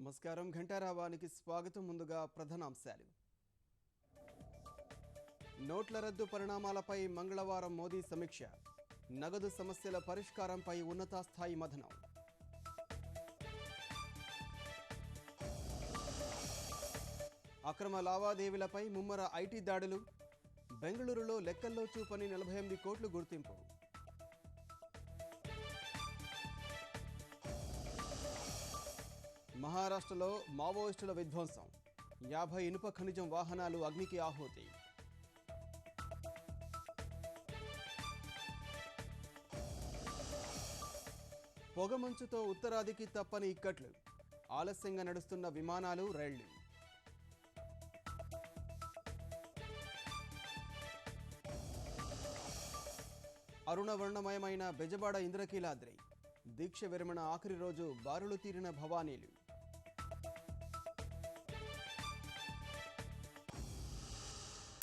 నమస్కారం ఘంటారావానికి స్వాగతం. ముందుగా ప్రధానాంశాలు. నోట్ల రద్దు పరిణామాలపై మంగళవారం మోదీ సమీక్ష. నగదు సమస్యల పరిష్కారంపై ఉన్నతస్థాయి మథనం. అక్రమ లావాదేవీలపై ముమ్మర ఐటీ దాడులు. బెంగళూరులో లెక్కల్లో చూపని 48 కోట్లు గుర్తింపు. మహారాష్ట్రలో మావోయిస్టుల విధ్వంసం. 50 ఇనుప ఖనిజం వాహనాలు అగ్నికి ఆహుతి. పొగమంచుతో ఉత్తరాదికి తప్పని ఇక్కట్లు. ఆలస్యంగా నడుస్తున్న విమానాలు, రైళ్లు. అరుణవర్ణమయమైన బెజవాడ ఇంద్రకీలాద్రి. దీక్ష విరమణ ఆఖరి రోజు బారులు తీరిన భవానీలు.